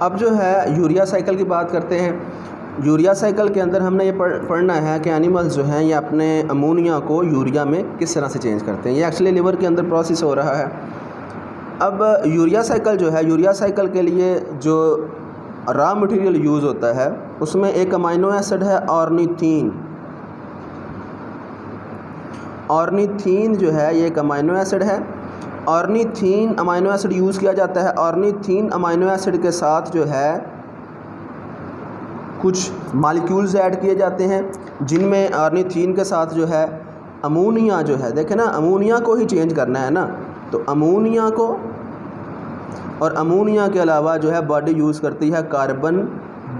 अब जो है यूरिया साइकिल की बात करते हैं। यूरिया साइकिल के अंदर हमने ये पढ़ना है कि एनिमल्स जो हैं ये अपने अमोनिया को यूरिया में किस तरह से चेंज करते हैं। ये एक्चुअली लिवर के अंदर प्रोसेस हो रहा है। अब यूरिया साइकिल जो है, यूरिया साइकिल के लिए जो रॉ मटेरियल यूज़ होता है उसमें एक अमाइनो एसिड है ऑर्निथीन। ऑर्निथीन जो है ये एक अमाइनो एसिड है। ऑर्निथीन अमाइनो एसिड यूज़ किया जाता है। ऑर्निथीन अमाइनो एसिड के साथ जो है कुछ मॉलिक्यूल्स ऐड किए जाते हैं जिनमें ऑर्निथीन के साथ जो है अमोनिया जो है, देखें ना, अमोनिया को ही चेंज करना है ना, तो अमोनिया को और अमोनिया के अलावा जो है बॉडी यूज़ करती है कार्बन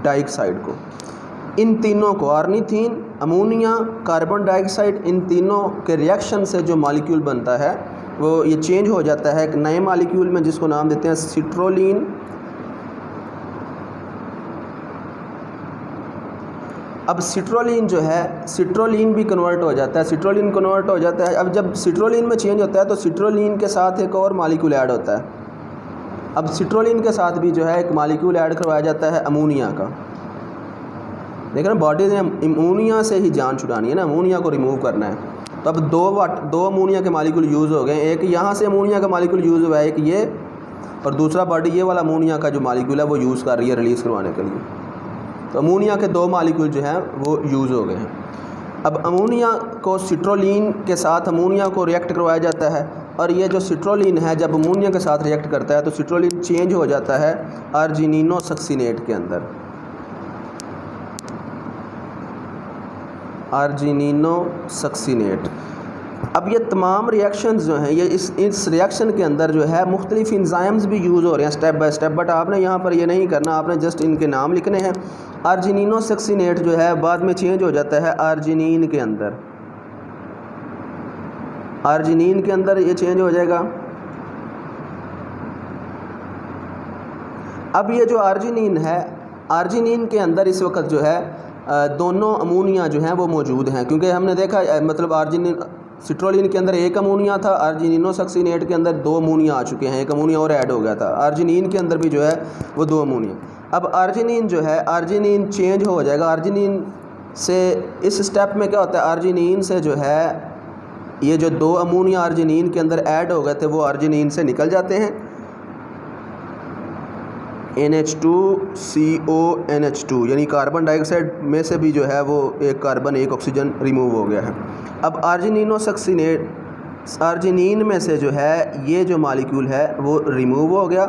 डाइऑक्साइड को। इन तीनों को, ऑर्निथीन, अमोनिया, कार्बन डाइऑक्साइड, इन तीनों के रिएक्शन से जो मॉलिक्यूल बनता है वो ये चेंज हो जाता है एक नए मॉलिक्यूल में जिसको नाम देते हैं सिट्रोलिन। अब सिट्रोलिन जो है, सिट्रोलिन भी कन्वर्ट हो जाता है, सिट्रोलिन कन्वर्ट हो जाता है। अब जब सिट्रोलिन में चेंज होता है तो सिट्रोलिन के साथ एक और मॉलिक्यूल ऐड होता है। अब सिट्रोलिन के साथ भी जो है एक मॉलिक्यूल ऐड करवाया जाता है अमोनिया का। देख रहे हैं, बॉडी ने अमोनिया से ही जान छुड़ानी है ना, अमोनिया को रिमूव करना है। तो अब दो अमोनिया के मॉलिक्यूल यूज़ हो गए, एक यहाँ से अमोनिया का मॉलिक्यूल यूज़ हुआ है, एक ये, और दूसरा बॉडी ये वाला अमोनिया का जो मॉलिक्यूल है वो यूज़ कर रही है रिलीज़ करवाने के लिए। तो अमोनिया के दो मॉलिक्यूल जो हैं वो यूज़ हो गए हैं। अब अमोनिया को सिट्रोलिन के साथ अमोनिया को रिएक्ट करवाया जाता है, और ये जो सिट्रोलिन है जब अमोनिया के साथ रिएक्ट करता है तो सिट्रोलिन चेंज हो जाता है आर्जिनिनो सक्सिनेट के अंदर। आर्जिनिनो सक्सिनेट। अब ये तमाम रिएक्शंस जो हैं ये इस रिएक्शन के अंदर जो है मुख्तलिफ इंजाइम्स भी यूज़ हो रहे हैं स्टेप बाय स्टेप, बट आपने यहाँ पर ये नहीं करना, आपने जस्ट इनके नाम लिखने हैं। आर्जिनिनो सक्सिनेट जो है बाद में चेंज हो जाता है आर्जिनिन के अंदर। आर्जिनिन के अंदर ये चेंज हो जाएगा। अब ये जो आर्जिनिन है, आर्जिनिन के अंदर इस वक्त जो है दोनों अमोनिया जो हैं वो मौजूद हैं, क्योंकि हमने देखा मतलब आर्जिनिन, सिट्रोलिन के अंदर एक अमोनिया था, आर्जिनिनो सक्सिनेट के अंदर दो अमोनिया आ चुके हैं, एक अमोनिया और ऐड हो गया था। आर्जिनिन के अंदर भी जो है वो दो अमोनिया। अब आर्जिनिन जो है, आर्जिनिन चेंज हो जाएगा। आर्जिनिन से इस स्टेप में क्या होता है, आर्जिनिन से जो है ये जो दो अमोनिया आर्जिनिन के अंदर ऐड हो गए थे वो आर्जिनिन से निकल जाते हैं। NH2CO NH2 यानी कार्बन डाइऑक्साइड में से भी जो है वो एक कार्बन एक ऑक्सीजन रिमूव हो गया है। अब आर्जिनिनो सक्सिनेट, आर्जिनिन में से जो है ये जो मॉलिक्यूल है वो रिमूव हो गया,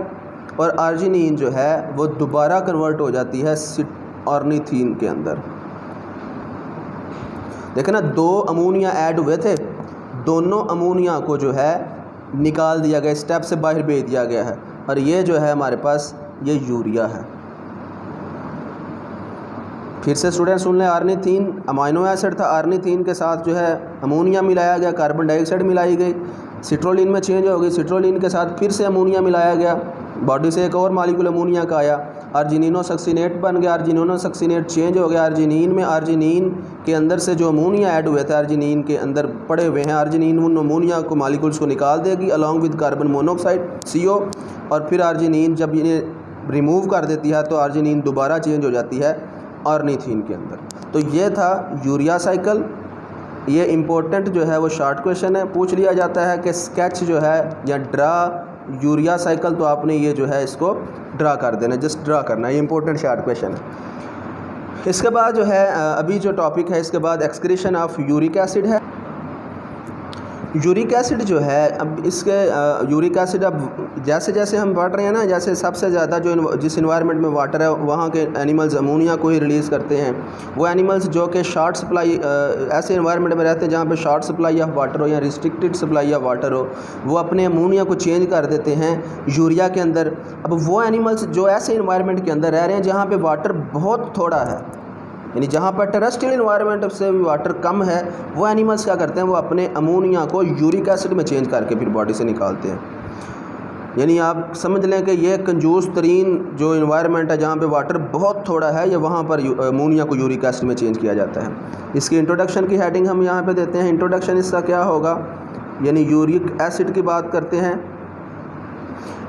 और आर्जिनिन जो है वो दोबारा कन्वर्ट हो जाती है ऑर्निथीन के अंदर। देखें ना, दो अमोनिया ऐड हुए थे, दोनों अमोनिया को जो है निकाल दिया गया, स्टेप से बाहर भेज दिया गया है, और ये जो है हमारे पास ये यूरिया है। फिर से स्टूडेंट सुन लें, आर्निथीन अमाइनो एसिड था, आर्निथीन के साथ जो है अमोनिया मिलाया गया, कार्बन डाइऑक्साइड मिलाई गई, सिट्रोलिन में चेंज हो गई, सिट्रोलिन के साथ फिर से अमोनिया मिलाया गया, बॉडी से एक और मॉलिक्यूल अमोनिया का आया, आर्जिनिनो सक्सिनेट बन गया, आर्जिनिनो सक्सिनेट चेंज हो गया आर्जिनिन में। आर्जिनिन के अंदर से जो अमोनिया ऐड हुए थे आर्जिनिन के अंदर पड़े हुए हैं, आर्जिनिन उन अमोनिया को मॉलिक्यूल्स को निकाल देगी along with carbon monoxide CO, और फिर आर्जिनिन जब इन्हें रिमूव कर देती है तो आर्जिनिन दोबारा चेंज हो जाती है ऑर्निथीन के अंदर। तो ये था यूरिया साइकिल। ये इम्पोर्टेंट जो है वो शॉर्ट क्वेश्चन है, पूछ लिया जाता है कि स्केच जो है या ड्रा यूरिया साइकिल, तो आपने ये जो है इसको ड्रा कर देना, जस्ट ड्रा करना है, ये इंपॉर्टेंट शॉर्ट क्वेश्चन है। इसके बाद जो है अभी जो टॉपिक है इसके बाद एक्सक्रीशन ऑफ यूरिक एसिड है। यूरिक एसिड जो है, अब इसके यूरिक एसिड अब जैसे जैसे हम बढ़ रहे हैं ना, जैसे सबसे ज़्यादा जो जिस इन्वायरमेंट में वाटर है वहाँ के एनिमल्स अमोनिया को ही रिलीज़ करते हैं। वो एनिमल्स जो कि शॉर्ट सप्लाई ऐसे इन्वायरमेंट में रहते हैं जहाँ पे शॉर्ट सप्लाई ऑफ वाटर हो या रिस्ट्रिक्टेड सप्लाई ऑफ वाटर हो, वो अपने अमोनिया को चेंज कर देते हैं यूरिया के अंदर। अब वो एनिमल्स जो ऐसे इन्वायरमेंट के अंदर रह रहे हैं जहाँ पर वाटर बहुत थोड़ा है, यानी जहाँ पर टेरेस्ट्रियल इन्वायरमेंट से भी वाटर कम है, वो एनिमल्स क्या करते हैं, वो अपने अमोनिया को यूरिक एसिड में चेंज करके फिर बॉडी से निकालते हैं। यानी आप समझ लें कि ये कंजूस तरीन जो इन्वायरमेंट है जहाँ पे वाटर बहुत थोड़ा है, या वहाँ पर अमोनिया को यूरिक एसिड में चेंज किया जाता है। इसकी इंट्रोडक्शन की हेडिंग हम यहाँ पे देते हैं। इंट्रोडक्शन इसका क्या होगा, यानी यूरिक एसिड की बात करते हैं।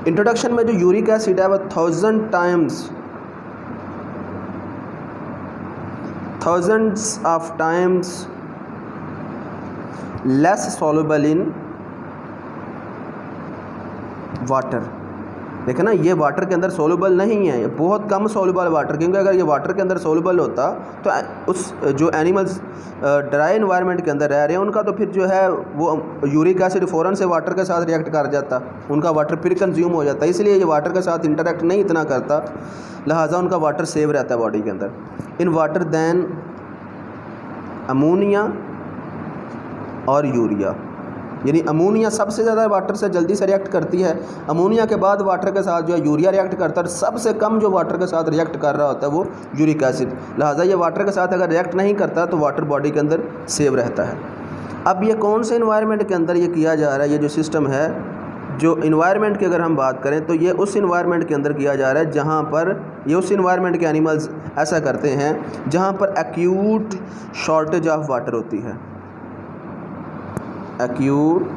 इंट्रोडक्शन में जो यूरिक एसिड है वो 1000 times less soluble in water. देखो ना, ये वाटर के अंदर सोल्यूबल नहीं है, ये बहुत कम सोल्यूबल वाटर, क्योंकि अगर ये वाटर के अंदर सोल्यूबल होता तो उस जो एनिमल्स ड्राई इन्वायरमेंट के अंदर रह रहे हैं उनका तो फिर जो है वो यूरिक एसिड फ़ौरन से वाटर के साथ रिएक्ट कर जाता, उनका वाटर फिर कंज्यूम हो जाता, इसलिए ये वाटर के साथ इंटरेक्ट नहीं इतना करता, लिहाजा उनका वाटर सेव रहता है बॉडी के अंदर। इन वाटर दैन अमोनिया और यूरिया, यानी अमोनिया सबसे ज़्यादा वाटर से जल्दी से रिएक्ट करती है, अमोनिया के बाद वाटर के साथ जो है यूरिया रिएक्ट करता है, सबसे कम जो वाटर के साथ रिएक्ट कर रहा होता है वो यूरिक एसिड, लिहाजा ये वाटर के साथ अगर रिएक्ट नहीं करता तो वाटर बॉडी के अंदर सेव रहता है। अब ये कौन से इन्वायरमेंट के अंदर ये किया जा रहा है, ये जो सिस्टम है, जो इन्वायरमेंट की अगर हम बात करें तो ये उस इन्वायरमेंट के अंदर किया जा रहा है जहाँ पर ये उस इन्वायरमेंट के एनिमल्स ऐसा करते हैं जहाँ पर एक्यूट शॉर्टेज ऑफ वाटर होती है, एक्यूट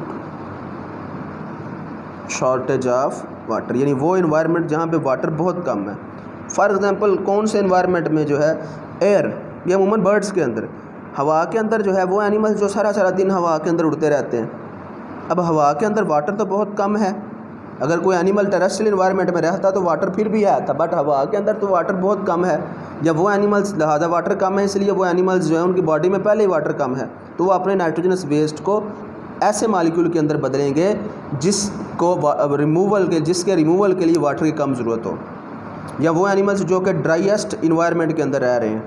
शॉर्टेज ऑफ वाटर, यानी वो इन्वायरमेंट जहाँ पे वाटर बहुत कम है। फॉर एग्जांपल कौन से इन्वायरमेंट में जो है एयर या अमूमन बर्ड्स के अंदर, हवा के अंदर जो है वो एनिमल्स जो सारा सारा दिन हवा के अंदर उड़ते रहते हैं। अब हवा के अंदर वाटर तो बहुत कम है, अगर कोई एनिमल टेरेस्ट्रियल इन्वायरमेंट में रहता तो वाटर फिर भी आता, बट हवा के अंदर तो वाटर बहुत कम है, जब वो एनिमल्स लिहाजा वाटर कम है इसलिए वो एनिमल्स जो है उनकी बॉडी में पहले ही वाटर कम है, तो वो अपने नाइट्रोजनस वेस्ट को ऐसे मालिक्यूल के अंदर बदलेंगे जिसको रिमूवल के जिसके रिमूवल के लिए वाटर की कम ज़रूरत हो, या वो एनिमल्स जो कि ड्राईएस्ट इन्वायरमेंट के अंदर रह रहे हैं,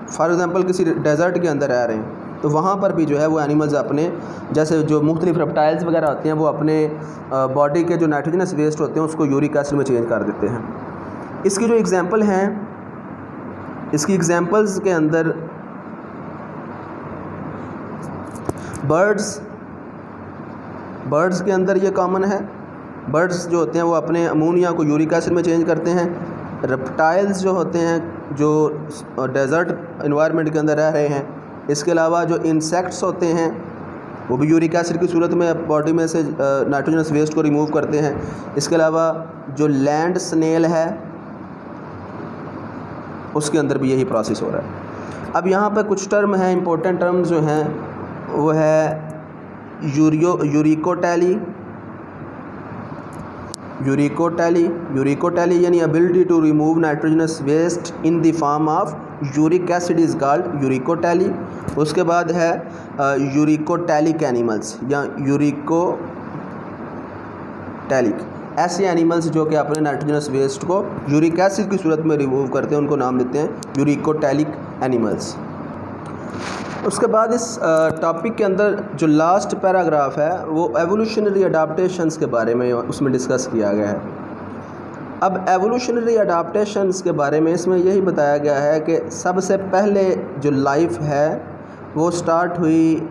फॉर एग्जांपल किसी डेजर्ट के अंदर रह रहे हैं, तो वहाँ पर भी जो है वो एनिमल्स अपने जैसे जो मुख्तलिफ रेप्टाइल्स वगैरह होते हैं वो अपने बॉडी के जो नाइट्रोजनस वेस्ट होते हैं उसको यूरिक एसिड में चेंज कर देते हैं। इसकी जो एग्जांपल हैं, इसकी एग्जांपल्स के अंदर बर्ड्स के अंदर ये कॉमन है, बर्ड्स जो होते हैं वो अपने अमोनिया को यूरिक एसिड में चेंज करते हैं। रेप्टाइल्स जो होते हैं जो डेजर्ट इन्वायरमेंट के अंदर रह रहे हैं, इसके अलावा जो इंसेक्ट्स होते हैं वो भी यूरिक एसिड की सूरत में बॉडी में से नाइट्रोजनस वेस्ट को रिमूव करते हैं। इसके अलावा जो लैंड स्नेल है उसके अंदर भी यही प्रोसेस हो रहा है। अब यहाँ पर कुछ टर्म हैं, इंपॉर्टेंट टर्म्स जो हैं वो है यूरिकोटैली यानी ability to remove nitrogenous waste in the form of uric acid is called uricotely. उसके बाद है यूरिकोटैलिक एनिमल्स या यूरिकोटैलिक, ऐसे एनिमल्स जो कि अपने नाइट्रोजनस वेस्ट को यूरिक एसिड की सूरत में रिमूव करते हैं उनको नाम देते हैं यूरिकोटैलिक एनिमल्स। उसके बाद इस टॉपिक के अंदर जो लास्ट पैराग्राफ है वो एवोल्यूशनरी अडाप्टेशंस के बारे में उसमें डिस्कस किया गया है। अब एवोल्यूशनरी अडाप्टेशंस के बारे में इसमें यही बताया गया है कि सबसे पहले जो लाइफ है वो स्टार्ट हुई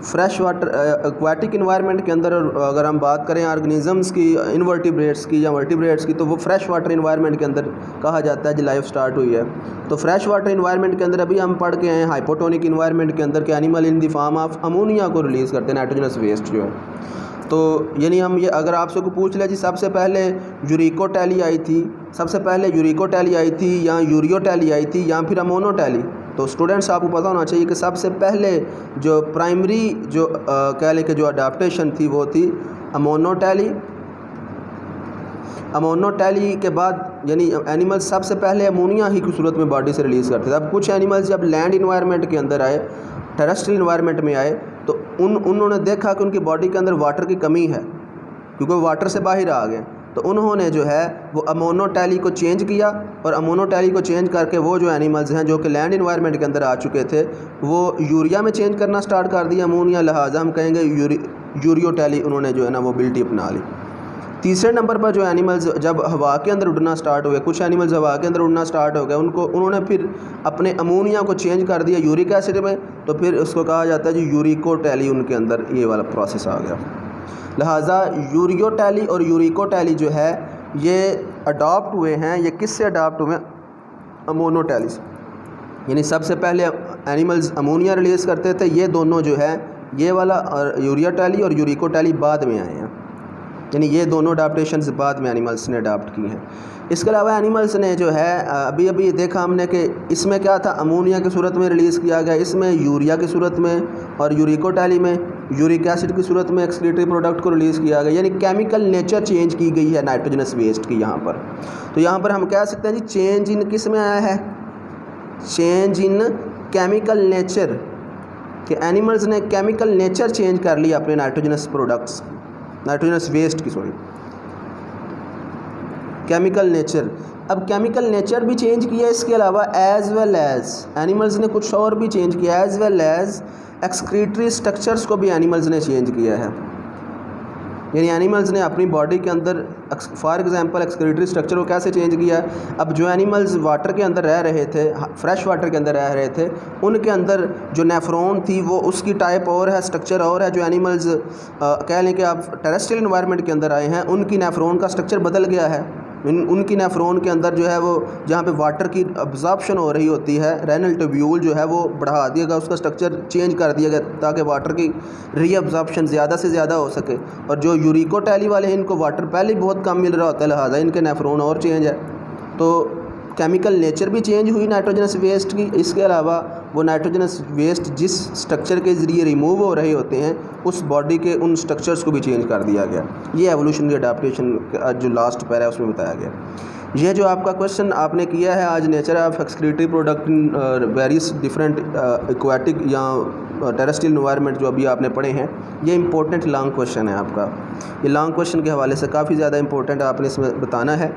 फ्रेश वाटर एक्वाटिक इन्वायरमेंट के अंदर। अगर हम बात करें ऑर्गेनिजम्स की, इनवर्टिब्रेट्स की या वर्टिब्रेट्स की, तो वो फ्रेश वाटर इन्वायरमेंट के अंदर कहा जाता है कि लाइफ स्टार्ट हुई है। तो फ्रेश वाटर इन्वायरमेंट के अंदर अभी हम पढ़ के हैं हाइपोटोनिक इन्वायरमेंट के अंदर के animal in the form of ammonia को रिलीज़ करते हैं, नाइट्रोजनस वेस्ट जो है। तो यानी हम ये अगर आपसे को पूछ लिया जी सबसे पहले यूरिकोटैली आई थी, सबसे पहले यूरिकोटैली आई थी या यूरियोटैली आई थी या फिर अमोनोटैली, तो स्टूडेंट्स आपको पता होना चाहिए कि सबसे पहले जो प्राइमरी जो कह लें कि जो अडाप्टेशन थी वो थी अमोनोटैली। अमोनोटैली के बाद यानी एनिमल्स सबसे पहले अमोनिया ही की सूरत में बॉडी से रिलीज़ करते थे। अब कुछ एनिमल्स जब लैंड इन्वायरमेंट के अंदर आए, टेरेस्ट्रियल इन्वायरमेंट में आए, तो उन्होंने देखा कि उनकी बॉडी के अंदर वाटर की कमी है क्योंकि वो वाटर से बाहर आ गए, तो उन्होंने जो है वो अमोनोटैली को चेंज किया और अमोनोटैली को चेंज करके वो जो एनिमल्स हैं जो कि लैंड इन्वायरमेंट के अंदर आ चुके थे वो यूरिया में चेंज करना स्टार्ट कर दिया अमोनिया, लिहाजा हम कहेंगे यूरियोटैली उन्होंने जो है ना वो एबिलिटी अपना ली। तीसरे नंबर पर जो एनिमल्स जब हवा के अंदर उड़ना स्टार्ट हुए, कुछ एनिमल्स हवा के अंदर उड़ना स्टार्ट हो गए, उन्होंने फिर अपने अमोनिया को चेंज कर दिया यूरिक एसिड में, तो फिर उसको कहा जाता है जी यूरिकोटैली, उनके अंदर ये वाला प्रोसेस आ गया। लिहाजा यूरियोटैली और यूरिकोटैली जो है ये अडॉप्ट हुए हैं, ये किससे अडॉप्ट हुए हैं? अमोनोटैली से। यानी सबसे पहले एनिमल्स अमोनिया रिलीज़ करते थे, ये दोनों जो है ये वाला और यूरियोटैली और यूरिकोटैली बाद में आए हैं। यानी ये दोनों अडाप्टेशंस बाद में एनिमल्स ने अडाप्ट की हैं। इसके अलावा एनिमल्स ने जो है अभी अभी देखा हमने कि इसमें क्या था, अमोनिया की सूरत में रिलीज़ किया गया, इसमें यूरिया की सूरत में और यूरिकोटैली में यूरिक एसिड की सूरत में एक्सक्रीटरी प्रोडक्ट को रिलीज़ किया गया। यानी केमिकल नेचर चेंज की गई है नाइट्रोजनस वेस्ट की यहाँ पर। तो यहाँ पर हम कह सकते हैं जी चेंज इन किस में आया है, चेंज इन केमिकल नेचर, कि एनिमल्स ने केमिकल नेचर चेंज कर लिया अपने नाइट्रोजनस प्रोडक्ट्स, नाइट्रोजनस वेस्ट की केमिकल नेचर। अब केमिकल नेचर भी चेंज किया, इसके अलावा एज वेल एज एनिमल्स ने कुछ और भी चेंज किया, as well as excretory structures को भी एनिमल्स ने चेंज किया है। यानी एनिमल्स ने अपनी बॉडी के अंदर फॉर एग्जांपल एक्सक्रीटरी स्ट्रक्चर को कैसे चेंज किया। अब जो एनिमल्स वाटर के अंदर रह रहे थे, फ्रेश वाटर के अंदर रह रहे थे, उनके अंदर जो नेफ्रॉन थी वो उसकी टाइप और है, स्ट्रक्चर और है। जो एनिमल्स कह लें कि आप टेरेस्ट्रियल एनवायरनमेंट के अंदर आए हैं, उनकी नेफ्रॉन का स्ट्रक्चर बदल गया है। उनकी नेफ्रॉन के अंदर जो है वो जहाँ पे वाटर की अब्जॉर्प्शन हो रही होती है, रेनल ट्यूब्यूल जो है वो बढ़ा दिया गया, उसका स्ट्रक्चर चेंज कर दिया गया ताकि वाटर की रीअब्जॉर्प्शन ज़्यादा से ज़्यादा हो सके। और जो यूरिकोटैली वाले हैं, इनको वाटर पहले ही बहुत कम मिल रहा होता है, लिहाजा इनके नेफ्रॉन और चेंज है। तो केमिकल नेचर भी चेंज हुई नाइट्रोजनस वेस्ट की। इसके अलावा वो नाइट्रोजनस वेस्ट जिस स्ट्रक्चर के ज़रिए रिमूव हो रहे होते हैं, उस बॉडी के उन स्ट्रक्चर्स को भी चेंज कर दिया गया। ये एवोल्यूशनरी अडाप्टेशन का जो लास्ट पैरा है उसमें बताया गया। ये जो आपका क्वेश्चन आपने किया है आज, nature of excretory product in various different aquatic या टेरेस्ट्रियल एनवायरनमेंट, जो अभी आपने पढ़े हैं, ये इंपॉर्टेंट लॉन्ग क्वेश्चन है आपका। ये लॉन्ग क्वेश्चन के हवाले से काफ़ी ज़्यादा इंपॉर्टेंट आपने इसमें बताना है।